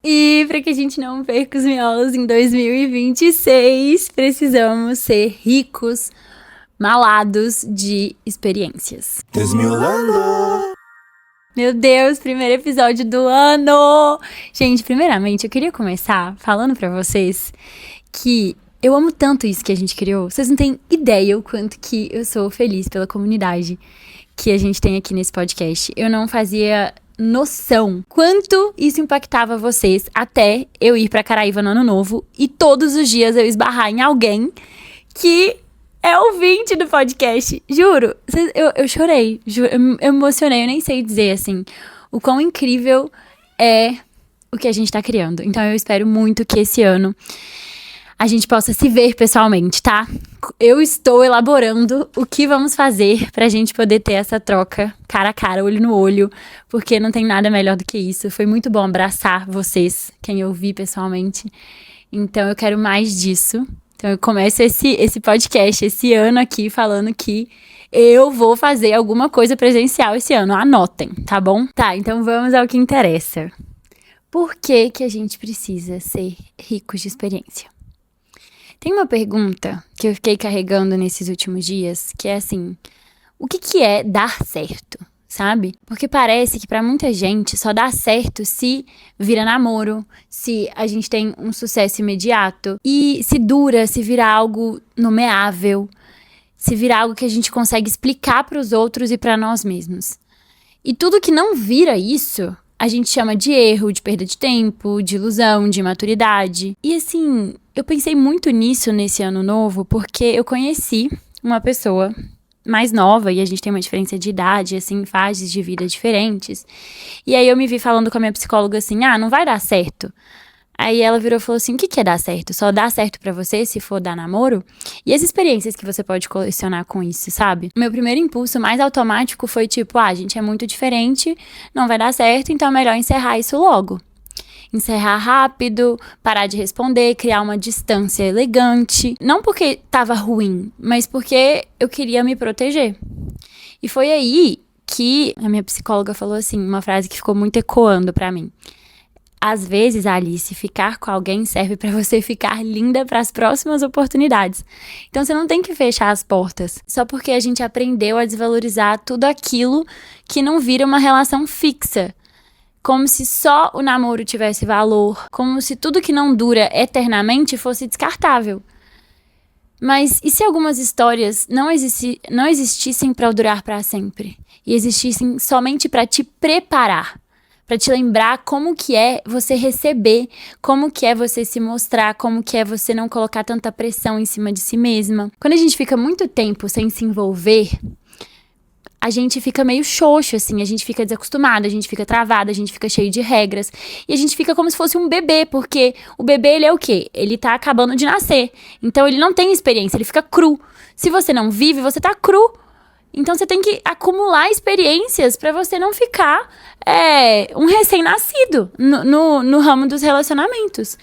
E para que a gente não perca os miolos em 2026, precisamos ser ricos, malados de experiências. Desmiolando. Meu Deus, primeiro episódio do ano! Gente, primeiramente, eu queria começar falando pra vocês que eu amo tanto isso que a gente criou. Vocês não têm ideia o quanto que eu sou feliz pela comunidade que a gente tem aqui nesse podcast. Eu não fazia noção quanto isso impactava vocês até eu ir pra Caraíva no Ano Novo e todos os dias eu esbarrar em alguém que é ouvinte do podcast. Juro, eu chorei, juro, eu me emocionei, eu nem sei dizer, assim, o quão incrível é o que a gente tá criando. Então eu espero muito que esse ano a gente possa se ver pessoalmente, tá? Eu estou elaborando o que vamos fazer pra gente poder ter essa troca cara a cara, olho no olho, porque não tem nada melhor do que isso. Foi muito bom abraçar vocês, quem eu vi pessoalmente. Então eu quero mais disso. Então eu começo esse podcast, esse ano aqui, falando que eu vou fazer alguma coisa presencial esse ano. Anotem, tá bom? Tá, então vamos ao que interessa. Por que que a gente precisa ser ricos de experiência? Tem uma pergunta que eu fiquei carregando nesses últimos dias, que é assim, o que é dar certo, sabe? Porque parece que pra muita gente só dá certo se vira namoro, se a gente tem um sucesso imediato, e se dura, se vira algo nomeável, se vira algo que a gente consegue explicar pros outros e pra nós mesmos. E tudo que não vira isso, a gente chama de erro, de perda de tempo, de ilusão, de imaturidade. E assim, eu pensei muito nisso nesse ano novo, porque eu conheci uma pessoa mais nova, e a gente tem uma diferença de idade, assim, fases de vida diferentes. E aí eu me vi falando com a minha psicóloga assim, não vai dar certo. Aí ela virou e falou assim, o que é dar certo? Só dá certo pra você se for dar namoro? E as experiências que você pode colecionar com isso, sabe? O meu primeiro impulso mais automático foi tipo, a gente é muito diferente, não vai dar certo, então é melhor encerrar isso logo. Encerrar rápido, parar de responder, criar uma distância elegante. Não porque tava ruim, mas porque eu queria me proteger. E foi aí que a minha psicóloga falou assim, uma frase que ficou muito ecoando pra mim. Às vezes, Alice, ficar com alguém serve pra você ficar linda pras próximas oportunidades. Então você não tem que fechar as portas, só porque a gente aprendeu a desvalorizar tudo aquilo que não vira uma relação fixa. Como se só o namoro tivesse valor, como se tudo que não dura eternamente fosse descartável. Mas e se algumas histórias não existissem para durar para sempre? E existissem somente para te preparar? Para te lembrar como que é você receber, como que é você se mostrar, como que é você não colocar tanta pressão em cima de si mesma. Quando a gente fica muito tempo sem se envolver, a gente fica meio xoxo, assim, a gente fica desacostumado, a gente fica travado, a gente fica cheio de regras. E a gente fica como se fosse um bebê, porque o bebê, ele é o quê? Ele tá acabando de nascer. Então ele não tem experiência, ele fica cru. Se você não vive, você tá cru. Então você tem que acumular experiências pra você não ficar um recém-nascido no ramo dos relacionamentos.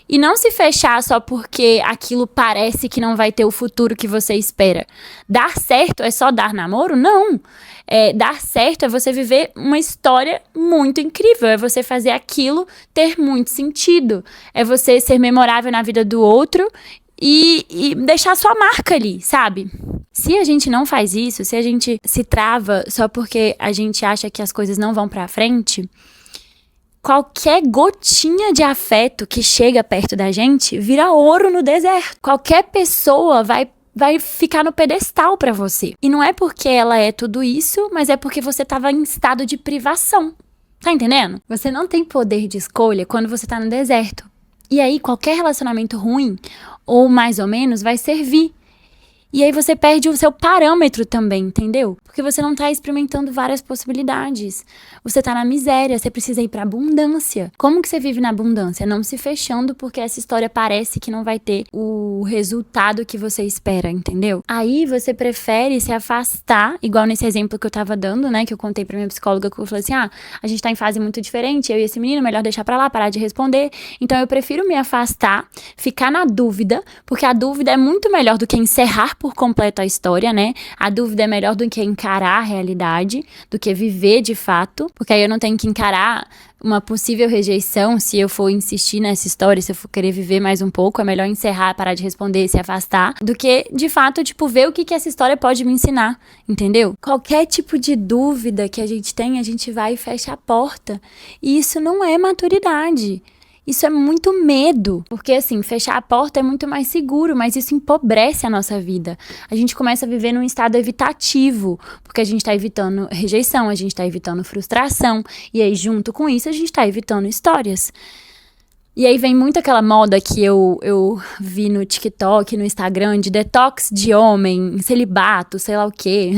E não se fechar só porque aquilo parece que não vai ter o futuro que você espera. Dar certo é só dar namoro? Não. Dar certo é você viver uma história muito incrível. É você fazer aquilo ter muito sentido. É você ser memorável na vida do outro e deixar sua marca ali, sabe? Se a gente não faz isso, se a gente se trava só porque a gente acha que as coisas não vão pra frente, qualquer gotinha de afeto que chega perto da gente vira ouro no deserto. Qualquer pessoa vai ficar no pedestal pra você. E não é porque ela é tudo isso, mas é porque você tava em estado de privação. Tá entendendo? Você não tem poder de escolha quando você tá no deserto. E aí, qualquer relacionamento ruim, ou mais ou menos, vai servir. E aí você perde o seu parâmetro também, entendeu? Porque você não tá experimentando várias possibilidades. Você tá na miséria, você precisa ir pra abundância. Como que você vive na abundância? Não se fechando porque essa história parece que não vai ter o resultado que você espera, entendeu? Aí você prefere se afastar, igual nesse exemplo que eu tava dando, né? Que eu contei pra minha psicóloga, que eu falei assim, a gente tá em fase muito diferente, eu e esse menino, melhor deixar pra lá, parar de responder. Então eu prefiro me afastar, ficar na dúvida, porque a dúvida é muito melhor do que encerrar por completo a história, né? A dúvida é melhor do que encarar a realidade, do que viver de fato, porque aí eu não tenho que encarar uma possível rejeição, se eu for insistir nessa história, se eu for querer viver mais um pouco, é melhor encerrar, parar de responder, se afastar, do que, de fato, tipo, ver o que essa história pode me ensinar, entendeu? Qualquer tipo de dúvida que a gente tem, a gente vai e fecha a porta. E isso não é maturidade. Isso é muito medo, porque assim, fechar a porta é muito mais seguro, mas isso empobrece a nossa vida. A gente começa a viver num estado evitativo, porque a gente tá evitando rejeição, a gente tá evitando frustração, e aí junto com isso a gente tá evitando histórias. E aí vem muito aquela moda que eu vi no TikTok, no Instagram, de detox de homem, celibato, sei lá o quê.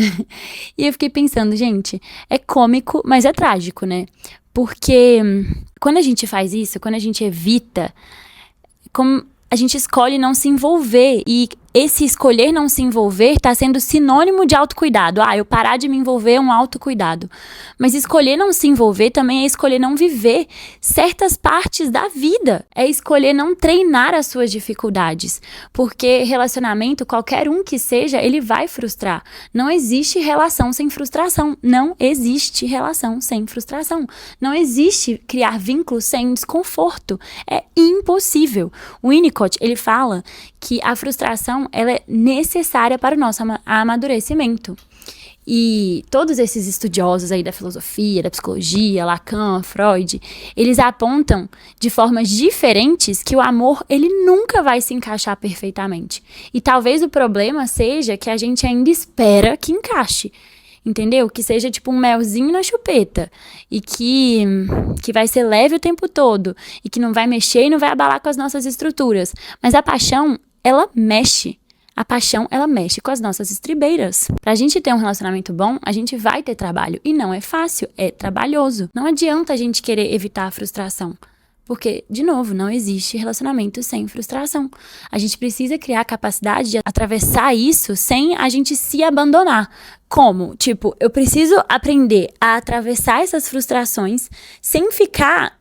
E eu fiquei pensando, gente, é cômico, mas é trágico, né? Porque quando a gente faz isso, quando a gente evita, como a gente escolhe não se envolver. E esse escolher não se envolver tá sendo sinônimo de autocuidado. Eu parar de me envolver é um autocuidado. Mas escolher não se envolver também é escolher não viver certas partes da vida. É escolher não treinar as suas dificuldades. Porque relacionamento, qualquer um que seja, ele vai frustrar. Não existe relação sem frustração. Não existe relação sem frustração. Não existe criar vínculos sem desconforto. É impossível. O Winnicott, ele fala que a frustração ela é necessária para o nosso amadurecimento. E todos esses estudiosos aí da filosofia, da psicologia, Lacan, Freud, eles apontam de formas diferentes que o amor, ele nunca vai se encaixar perfeitamente. E talvez o problema seja que a gente ainda espera que encaixe. Entendeu? Que seja tipo um melzinho na chupeta. E que vai ser leve o tempo todo. E que não vai mexer e não vai abalar com as nossas estruturas. Mas a paixão, ela mexe. A paixão, ela mexe com as nossas estribeiras. Pra gente ter um relacionamento bom, a gente vai ter trabalho. E não é fácil, é trabalhoso. Não adianta a gente querer evitar a frustração. Porque, de novo, não existe relacionamento sem frustração. A gente precisa criar a capacidade de atravessar isso sem a gente se abandonar. Como? Tipo, eu preciso aprender a atravessar essas frustrações sem ficar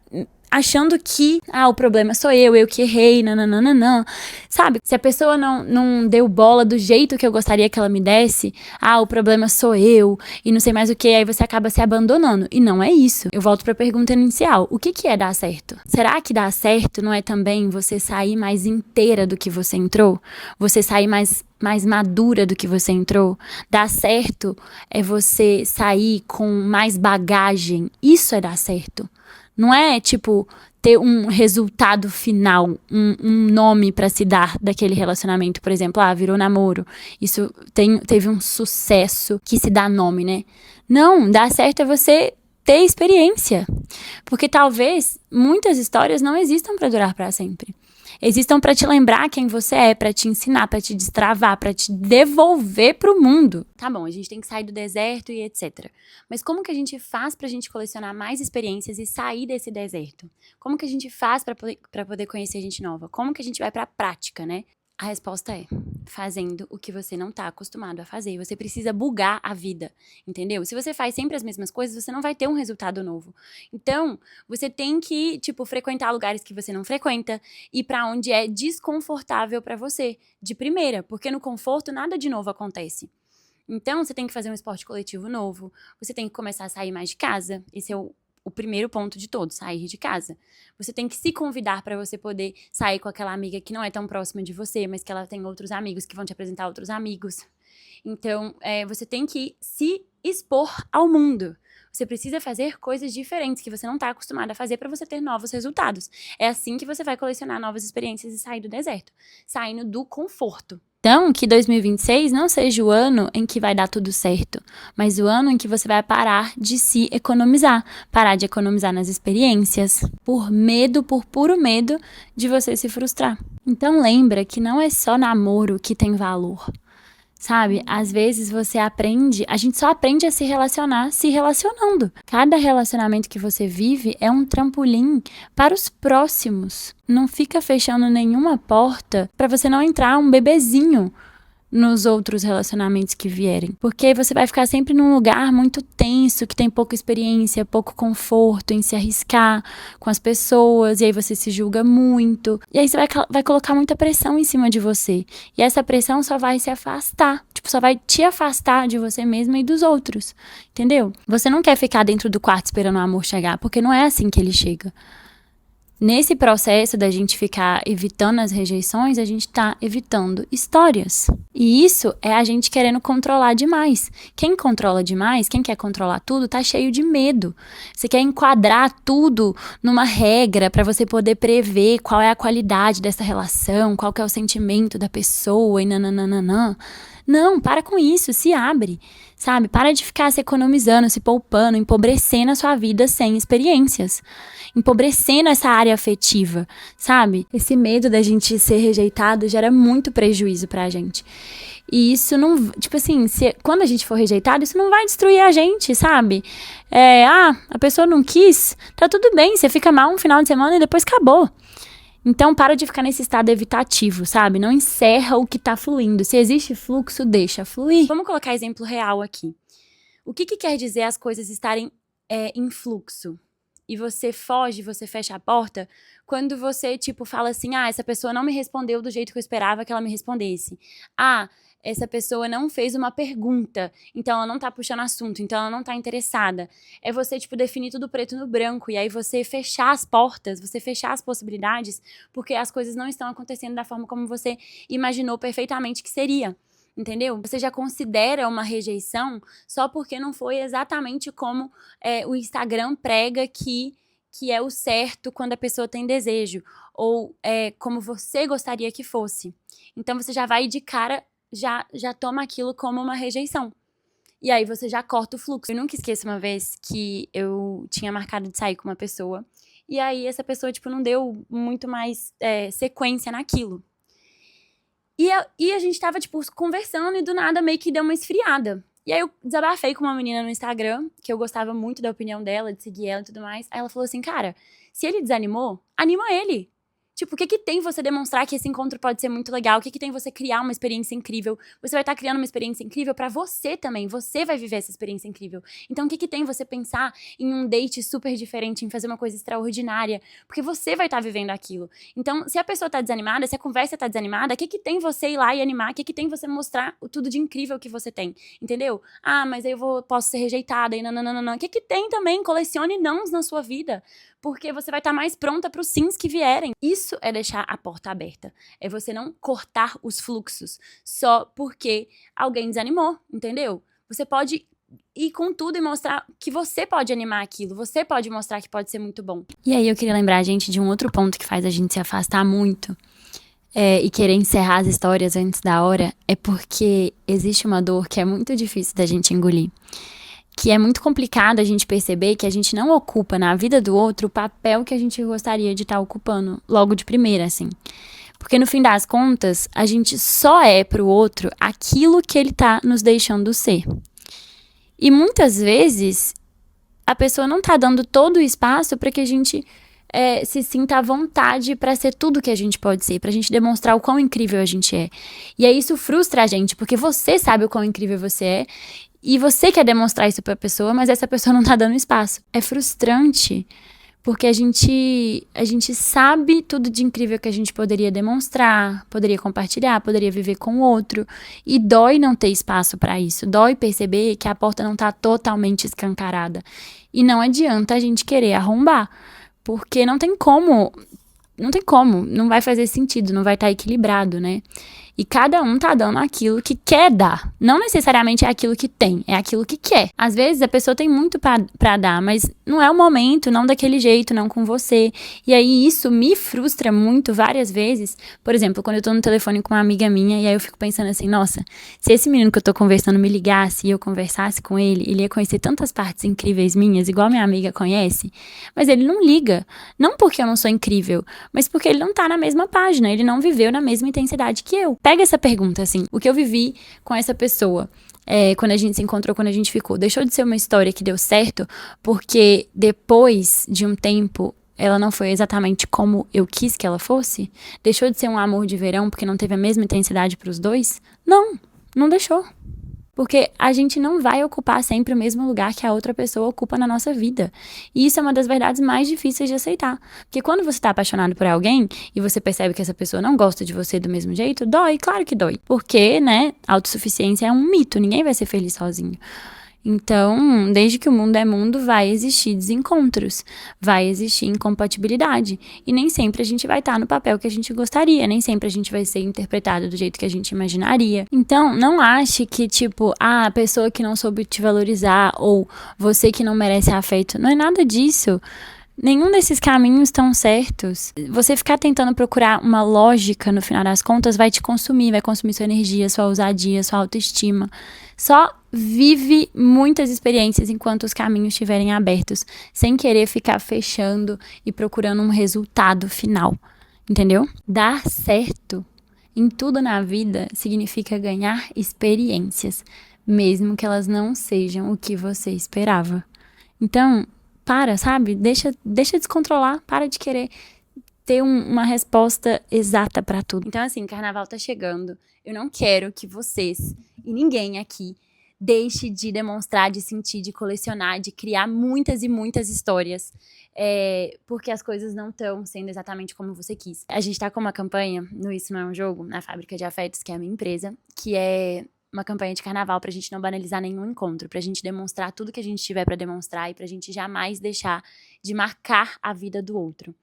achando que, o problema sou eu que errei, nananana. Sabe? Se a pessoa não deu bola do jeito que eu gostaria que ela me desse, o problema sou eu, e não sei mais o que, aí você acaba se abandonando. E não é isso. Eu volto pra pergunta inicial. O que é dar certo? Será que dar certo não é também você sair mais inteira do que você entrou? Você sair mais madura do que você entrou? Dar certo é você sair com mais bagagem. Isso é dar certo. Não é, tipo, ter um resultado final, um nome pra se dar daquele relacionamento. Por exemplo, virou namoro. Isso teve um sucesso que se dá nome, né? Não, dar certo é você ter experiência. Porque talvez muitas histórias não existam pra durar pra sempre. Existam pra te lembrar quem você é, pra te ensinar, pra te destravar, pra te devolver pro mundo. Tá bom, a gente tem que sair do deserto e etc. Mas como que a gente faz pra gente colecionar mais experiências e sair desse deserto? Como que a gente faz pra poder conhecer gente nova? Como que a gente vai pra prática, né? A resposta é fazendo o que você não tá acostumado a fazer. Você precisa bugar a vida, entendeu? Se você faz sempre as mesmas coisas, você não vai ter um resultado novo. Então, você tem que, frequentar lugares que você não frequenta, ir pra onde é desconfortável pra você, de primeira, porque no conforto nada de novo acontece. Então, você tem que fazer um esporte coletivo novo, você tem que começar a sair mais de casa. Esse é o primeiro ponto de todos, sair de casa. Você tem que se convidar para você poder sair com aquela amiga que não é tão próxima de você, mas que ela tem outros amigos que vão te apresentar outros amigos. Então, você tem que se expor ao mundo. Você precisa fazer coisas diferentes que você não está acostumado a fazer para você ter novos resultados. É assim que você vai colecionar novas experiências e sair do deserto, saindo do conforto. Então, que 2026 não seja o ano em que vai dar tudo certo, mas o ano em que você vai parar de se economizar, parar de economizar nas experiências, por puro medo de você se frustrar. Então lembra que não é só namoro que tem valor. Sabe, às vezes a gente só aprende a se relacionar se relacionando. Cada relacionamento que você vive é um trampolim para os próximos. Não fica fechando nenhuma porta para você não entrar um bebezinho nos outros relacionamentos que vierem. Porque você vai ficar sempre num lugar muito tenso, que tem pouca experiência, pouco conforto em se arriscar com as pessoas, e aí você se julga muito. E aí você vai colocar muita pressão em cima de você. E essa pressão só vai se afastar. tipo, só vai te afastar de você mesma e dos outros, entendeu? Você não quer ficar dentro do quarto esperando o amor chegar, porque não é assim que ele chega. Nesse processo da gente ficar evitando as rejeições, a gente tá evitando histórias. E isso é a gente querendo controlar demais. Quem controla demais, quem quer controlar tudo, tá cheio de medo. Você quer enquadrar tudo numa regra pra você poder prever qual é a qualidade dessa relação, qual que é o sentimento da pessoa e nananana. Não, para com isso, se abre, sabe? Para de ficar se economizando, se poupando, empobrecendo a sua vida sem experiências. Empobrecendo essa área afetiva, sabe? Esse medo da gente ser rejeitado gera muito prejuízo pra gente. E isso não, tipo assim, quando a gente for rejeitado, isso não vai destruir a gente, sabe? A pessoa não quis, tá tudo bem, você fica mal um final de semana e depois acabou. Então, para de ficar nesse estado evitativo, sabe? Não encerra o que tá fluindo. Se existe fluxo, deixa fluir. Vamos colocar exemplo real aqui. O que quer dizer as coisas estarem em fluxo? E você foge, você fecha a porta, quando você, tipo, fala assim, essa pessoa não me respondeu do jeito que eu esperava que ela me respondesse. Essa pessoa não fez uma pergunta, então ela não tá puxando assunto, então ela não tá interessada. É você, tipo, definir tudo preto no branco, e aí você fechar as portas, você fechar as possibilidades, porque as coisas não estão acontecendo da forma como você imaginou perfeitamente que seria. Entendeu? Você já considera uma rejeição só porque não foi exatamente como o Instagram prega que é o certo quando a pessoa tem desejo, ou como você gostaria que fosse. Então você já vai de cara, já toma aquilo como uma rejeição. E aí você já corta o fluxo. Eu nunca esqueço uma vez que eu tinha marcado de sair com uma pessoa, e aí essa pessoa, tipo, não deu muito mais sequência naquilo. E a gente tava, tipo, conversando e do nada meio que deu uma esfriada. E aí eu desabafei com uma menina no Instagram, que eu gostava muito da opinião dela, de seguir ela e tudo mais. Aí ela falou assim, cara, se ele desanimou, anima ele. Tipo, o que tem você demonstrar que esse encontro pode ser muito legal? O que tem você criar uma experiência incrível? Você vai estar criando uma experiência incrível pra você também. Você vai viver essa experiência incrível. Então, o que tem você pensar em um date super diferente, em fazer uma coisa extraordinária? Porque você vai estar vivendo aquilo. Então, se a pessoa tá desanimada, se a conversa tá desanimada, o que tem você ir lá e animar? O que tem você mostrar o tudo de incrível que você tem? Entendeu? Mas aí posso ser rejeitada e nananana. O que tem também? Colecione nãos na sua vida. Porque você vai estar mais pronta para os sims que vierem. Isso é deixar a porta aberta. É você não cortar os fluxos só porque alguém desanimou, entendeu? Você pode ir com tudo e mostrar que você pode animar aquilo. Você pode mostrar que pode ser muito bom. E aí eu queria lembrar a gente de um outro ponto que faz a gente se afastar muito e querer encerrar as histórias antes da hora. É porque existe uma dor que é muito difícil da gente engolir. Que é muito complicado a gente perceber que a gente não ocupa na vida do outro o papel que a gente gostaria de estar ocupando logo de primeira, assim. Porque no fim das contas, a gente só é pro outro aquilo que ele tá nos deixando ser. E muitas vezes, a pessoa não tá dando todo o espaço para que a gente se sinta à vontade para ser tudo que a gente pode ser, pra gente demonstrar o quão incrível a gente é. E aí isso frustra a gente, porque você sabe o quão incrível você é, e você quer demonstrar isso pra pessoa, mas essa pessoa não tá dando espaço. É frustrante, porque a gente sabe tudo de incrível que a gente poderia demonstrar, poderia compartilhar, poderia viver com o outro. E dói não ter espaço pra isso. Dói perceber que a porta não tá totalmente escancarada. E não adianta a gente querer arrombar, porque não tem como, não vai fazer sentido, não vai estar equilibrado, né? E cada um tá dando aquilo que quer dar. Não necessariamente é aquilo que tem, é aquilo que quer. Às vezes a pessoa tem muito pra dar, mas não é o momento, não daquele jeito, não com você. E aí isso me frustra muito várias vezes. Por exemplo, quando eu tô no telefone com uma amiga minha, e aí eu fico pensando assim, nossa, se esse menino que eu tô conversando me ligasse e eu conversasse com ele ia conhecer tantas partes incríveis minhas, igual minha amiga conhece. Mas ele não liga. Não porque eu não sou incrível, mas porque ele não tá na mesma página, ele não viveu na mesma intensidade que eu. Pega essa pergunta, assim, o que eu vivi com essa pessoa, quando a gente se encontrou, quando a gente ficou, deixou de ser uma história que deu certo, porque depois de um tempo, ela não foi exatamente como eu quis que ela fosse? Deixou de ser um amor de verão porque não teve a mesma intensidade pros dois? Não deixou. Porque a gente não vai ocupar sempre o mesmo lugar que a outra pessoa ocupa na nossa vida. E isso é uma das verdades mais difíceis de aceitar. Porque quando você tá apaixonado por alguém e você percebe que essa pessoa não gosta de você do mesmo jeito, dói, claro que dói. Porque, né, autossuficiência é um mito, ninguém vai ser feliz sozinho. Então, desde que o mundo é mundo, vai existir desencontros, vai existir incompatibilidade. E nem sempre a gente vai estar no papel que a gente gostaria, nem sempre a gente vai ser interpretado do jeito que a gente imaginaria. Então, não ache que, tipo, a pessoa que não soube te valorizar ou você que não merece afeto. Não é nada disso. Nenhum desses caminhos estão certos. Você ficar tentando procurar uma lógica, no final das contas, vai te consumir, vai consumir sua energia, sua ousadia, sua autoestima. Só vive muitas experiências enquanto os caminhos estiverem abertos, sem querer ficar fechando e procurando um resultado final. Entendeu? Dar certo em tudo na vida significa ganhar experiências, mesmo que elas não sejam o que você esperava. Então, sabe? Deixa descontrolar, para de querer ter uma resposta exata pra tudo. Então, assim, carnaval tá chegando. Eu não quero que vocês e ninguém aqui deixe de demonstrar, de sentir, de colecionar, de criar muitas e muitas histórias. Porque as coisas não estão sendo exatamente como você quis. A gente tá com uma campanha no Isso Não É Um Jogo, na Fábrica de Afetos, que é a minha empresa, que é uma campanha de carnaval pra gente não banalizar nenhum encontro, pra gente demonstrar tudo que a gente tiver pra demonstrar e pra gente jamais deixar de marcar a vida do outro.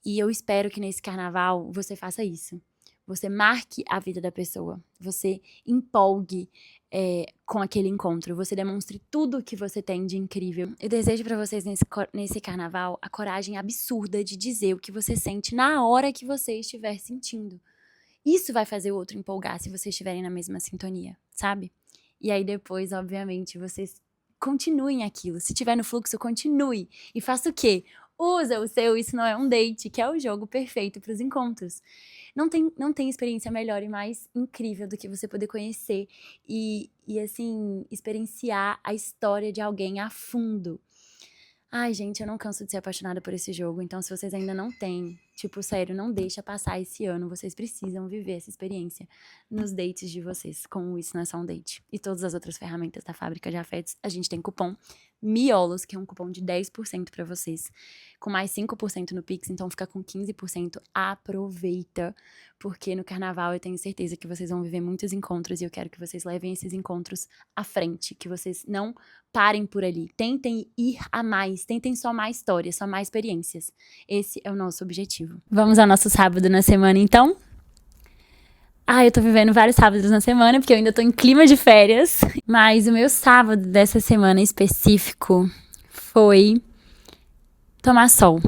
E eu espero que nesse carnaval você faça isso. Você marque a vida da pessoa, você empolgue com aquele encontro, você demonstre tudo que você tem de incrível. Eu desejo pra vocês nesse carnaval a coragem absurda de dizer o que você sente na hora que você estiver sentindo. Isso vai fazer o outro empolgar se vocês estiverem na mesma sintonia, sabe? E aí depois, obviamente, vocês continuem aquilo. Se tiver no fluxo, continue. E faça o quê? Usa o seu Isso Não É Um Date, que é o jogo perfeito para os encontros. Não tem experiência melhor e mais incrível do que você poder conhecer e assim, experienciar a história de alguém a fundo. Ai, gente, eu não canso de ser apaixonada por esse jogo, então se vocês ainda não têm, tipo, sério, não deixa passar esse ano, vocês precisam viver essa experiência nos dates de vocês, com o Isso Não É Só Um Date. E todas as outras ferramentas da Fábrica de Afetos, a gente tem cupom MIOLOS, que é um cupom de 10% pra vocês, com mais 5% no Pix, então fica com 15%. Aproveita, porque no carnaval eu tenho certeza que vocês vão viver muitos encontros e eu quero que vocês levem esses encontros à frente, que vocês não parem por ali. Tentem ir a mais, tentem somar histórias, somar experiências. Esse é o nosso objetivo. Vamos ao nosso sábado na semana, então? Eu tô vivendo vários sábados na semana, porque eu ainda tô em clima de férias. Mas o meu sábado dessa semana específico foi tomar sol.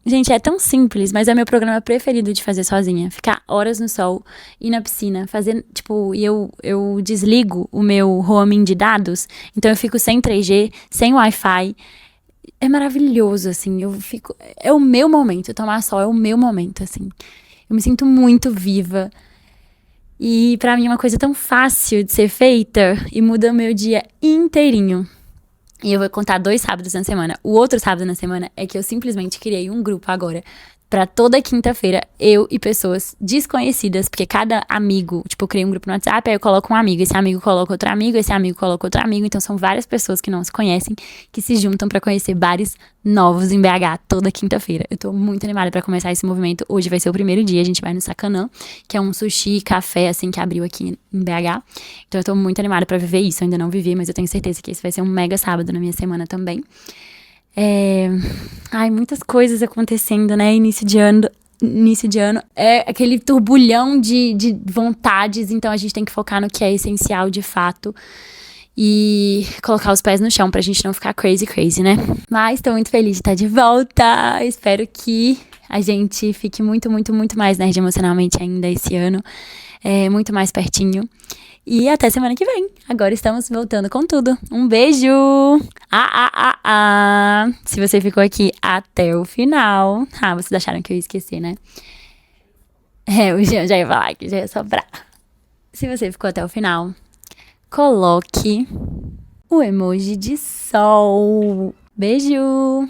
Gente, é tão simples, mas é meu programa preferido de fazer sozinha. Ficar horas no sol, ir na piscina, fazer, tipo, e eu desligo o meu roaming de dados, então eu fico sem 3G, sem Wi-Fi. É maravilhoso, assim, é o meu momento, tomar sol é o meu momento, assim. Eu me sinto muito viva. E pra mim é uma coisa tão fácil de ser feita e muda o meu dia inteirinho. E eu vou contar 2 sábados na semana. O outro sábado na semana é que eu simplesmente criei um grupo agora pra toda quinta-feira, eu e pessoas desconhecidas, porque cada amigo, tipo, eu criei um grupo no WhatsApp, aí eu coloco um amigo, esse amigo coloca outro amigo, esse amigo coloca outro amigo, então são várias pessoas que não se conhecem, que se juntam pra conhecer bares novos em BH toda quinta-feira. Eu tô muito animada pra começar esse movimento. Hoje vai ser o primeiro dia, a gente vai no Sacanã, que é um sushi café, assim, que abriu aqui em BH. Então eu tô muito animada pra viver isso, eu ainda não vivi, mas eu tenho certeza que esse vai ser um mega sábado na minha semana também. Muitas coisas acontecendo, né? Início de ano é aquele turbulhão de vontades, então a gente tem que focar no que é essencial de fato e colocar os pés no chão pra gente não ficar crazy, né? Mas tô muito feliz de estar de volta. Espero que a gente fique muito, muito, muito mais nerd emocionalmente ainda esse ano, muito mais pertinho. E até semana que vem. Agora estamos voltando com tudo. Um beijo! Se você ficou aqui até o final. Vocês acharam que eu ia esquecer, né? O Jean já ia falar que já ia sobrar. Se você ficou até o final, coloque o emoji de sol. Beijo!